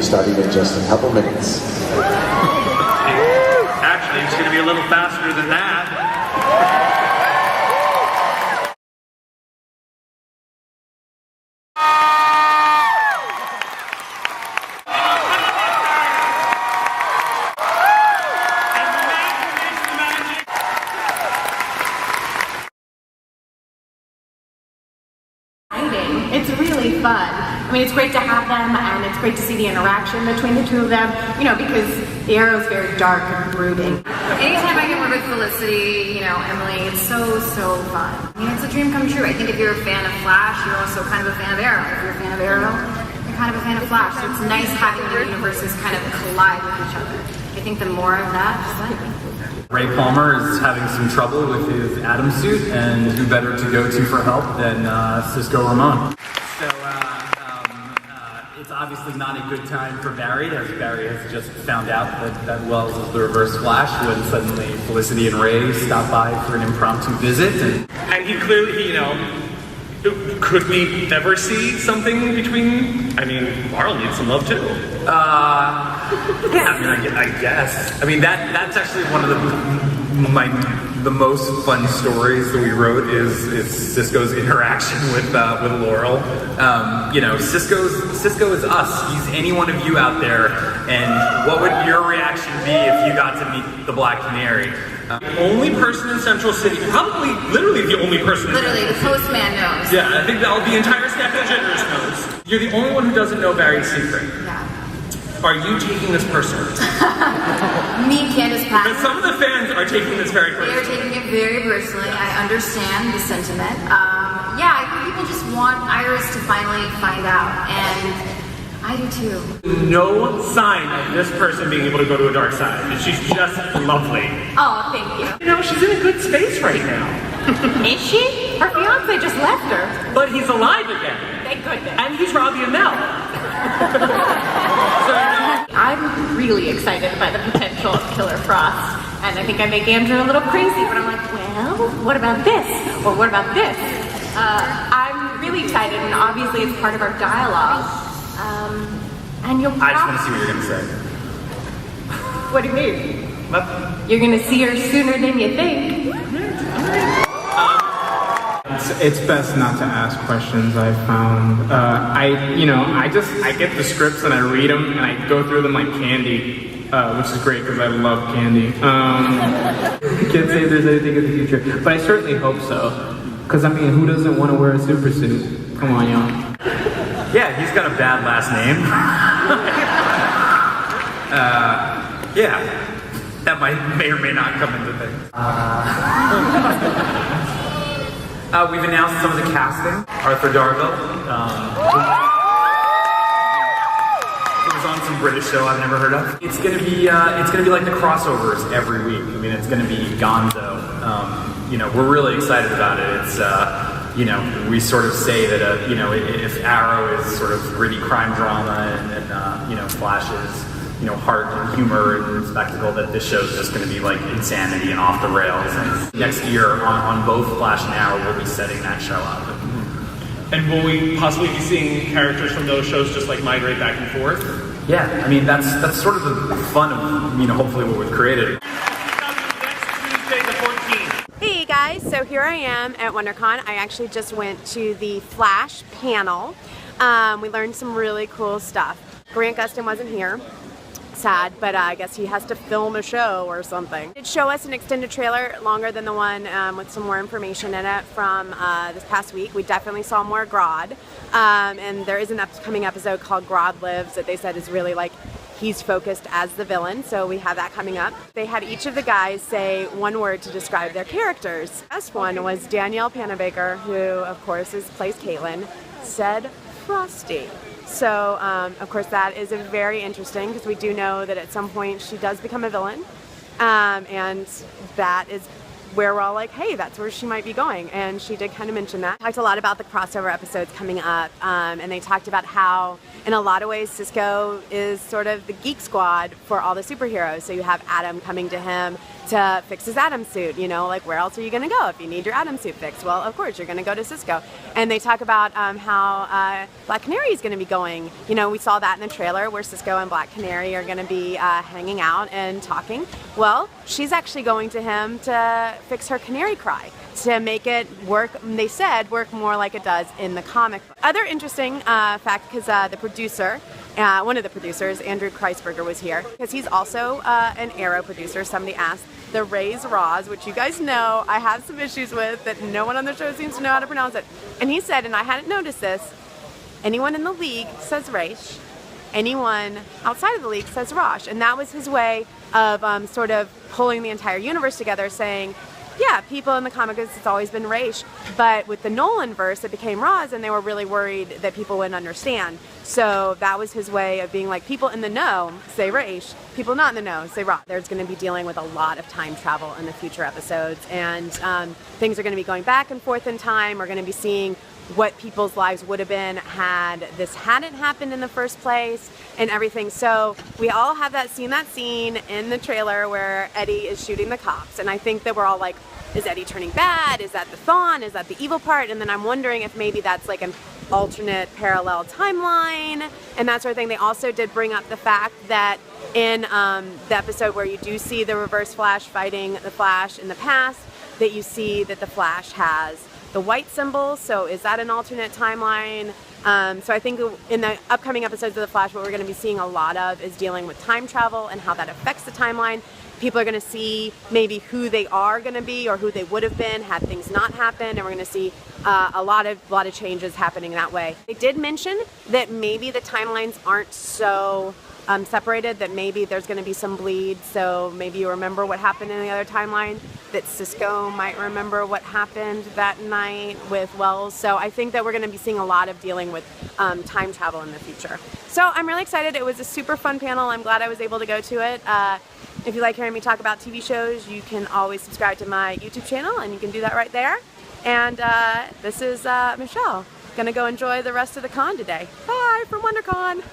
Starting in just a couple minutes. Actually, it's going to be a little faster than that. It's really fun. I mean, it's great to have them, and it's great to see the interaction between the two of them, you know, because the Arrow's very dark and brooding. Anytime I can work with Felicity, you know, Emily, it's so fun. I mean, it's a dream come true. I think if you're a fan of Flash, you're also kind of a fan of Arrow. If you're a fan of Arrow, you're kind of a fan of Flash. So it's nice having the universes kind of collide with each other. I think the more of that, the better. Ray Palmer is having some trouble with his Atom suit, and who better to go to for help than Cisco Ramon. So it's obviously not a good time for Barry, as Barry has just found out that Wells is the Reverse Flash when suddenly Felicity and Ray stop by for an impromptu visit. And he clearly, you know, could we ever see something between, I mean, Marl needs some love too. Yeah, I mean, I guess. I mean, that's actually one of the most fun stories that we wrote is Cisco's interaction with Laurel. You know, Cisco is us. He's any one of you out there. And what would your reaction be if you got to meet the Black Canary? The only person in Central City, probably literally the only person. Literally, the postman knows. Yeah, I think the entire staff of Jitters knows. You're the only one who doesn't know Barry's secret. Yeah. Are you taking this personally? Me, Candace Pat. But some of the fans are taking this very personally. They are taking it very personally. I understand the sentiment. Yeah, I think people just want Iris to finally find out, and I do too. No sign of this person being able to go to a dark side. She's just lovely. Oh, thank you. You know, she's in a good space right now. Is she? Her fiance just left her. But he's alive again. Thank goodness. And he's Robbie and Mel. I'm really excited by the potential of Killer Frost. And I think I make Andrew a little crazy, but I'm like, well, what about this? Or what about this? I'm really excited, and obviously it's part of our dialogue. And you'll I just want to see what you're going to say. What do you mean? Nothing. You're gonna see her sooner than you think. It's best not to ask questions, I've found. I get the scripts and I read them and I go through them like candy, which is great because I love candy. I can't say if there's anything in the future, but I certainly hope so. Because I mean, who doesn't want to wear a super suit? Come on, y'all. Yeah, he's got a bad last name. Yeah, that may or may not come into things. We've announced some of the casting. Arthur Darvill. He was on some British show I've never heard of. It's gonna be like the crossovers every week. I mean, it's gonna be Gonzo. We're really excited about it. It's we sort of say that if Arrow is sort of gritty crime drama and Flash is heart and humor and spectacle, that this show's just going to be like insanity and off the rails. And next year on both Flash and Arrow, we'll be setting that show up. And will we possibly be seeing characters from those shows just like migrate back and forth? Yeah, I mean that's sort of the fun of hopefully what we've created. Hey guys, so here I am at Wondercon. I actually just went to the Flash panel. We learned some really cool stuff. Grant Gustin wasn't here. Sad, but I guess he has to film a show or something. It showed us an extended trailer longer than the one with some more information in it from this past week. We definitely saw more Grodd, and there is an upcoming episode called Grodd Lives that they said is really like he's focused as the villain, so we have that coming up. They had each of the guys say one word to describe their characters. The best one was Danielle Panabaker, who of course plays Caitlin, said Frosty. So, of course, that is very interesting because we do know that at some point she does become a villain, and that is where we're all like, hey, that's where she might be going, and she did kind of mention that. Talked a lot about the crossover episodes coming up, and they talked about how, in a lot of ways, Cisco is sort of the geek squad for all the superheroes. So you have Adam coming to him to fix his Atom suit. You know, like where else are you going to go if you need your Atom suit fixed? Well, of course you're going to go to Cisco. And they talk about how Black Canary is going to be going. You know, we saw that in the trailer where Cisco and Black Canary are going to be hanging out and talking. Well, she's actually going to him to fix her canary cry, to make it work, they said, work more like it does in the comic book. Other interesting fact, because the producer, one of the producers, Andrew Kreisberger, was here, because he's also an Arrow producer. Somebody asked, the Rays Raws, which you guys know I have some issues with, that no one on the show seems to know how to pronounce it. And he said, and I hadn't noticed this, anyone in the league says Raish, anyone outside of the league says Rosh. And that was his way of sort of pulling the entire universe together, saying, yeah, people in the comic books, it's always been Raish, but with the Nolan verse, it became Roz, and they were really worried that people wouldn't understand. So that was his way of being like, people in the know say Raish, people not in the know say Roz. There's going to be dealing with a lot of time travel in the future episodes, and things are going to be going back and forth in time. We're going to be seeing what people's lives would have been had this hadn't happened in the first place, and everything. So we all have seen that scene in the trailer where Eddie is shooting the cops, and I think that we're all like, is Eddie turning bad? Is that the Thawne? Is that the evil part? And then I'm wondering if maybe that's like an alternate parallel timeline and that sort of thing. They also did bring up the fact that in the episode where you do see the Reverse Flash fighting the Flash in the past, that you see that the Flash has the white symbol. So is that an alternate timeline? So I think in the upcoming episodes of The Flash, what we're going to be seeing a lot of is dealing with time travel and how that affects the timeline. People are going to see maybe who they are going to be or who they would have been had things not happened, and we're going to see a lot of changes happening that way. They did mention that maybe the timelines aren't so separated, that maybe there's going to be some bleed, so maybe you remember what happened in the other timeline, that Cisco might remember what happened that night with Wells. So I think that we're going to be seeing a lot of dealing with time travel in the future. So I'm really excited. It was a super fun panel. I'm glad I was able to go to it. If you like hearing me talk about TV shows, you can always subscribe to my YouTube channel, and you can do that right there. And this is Michelle. Gonna go enjoy the rest of the con today. Bye from Wondercon.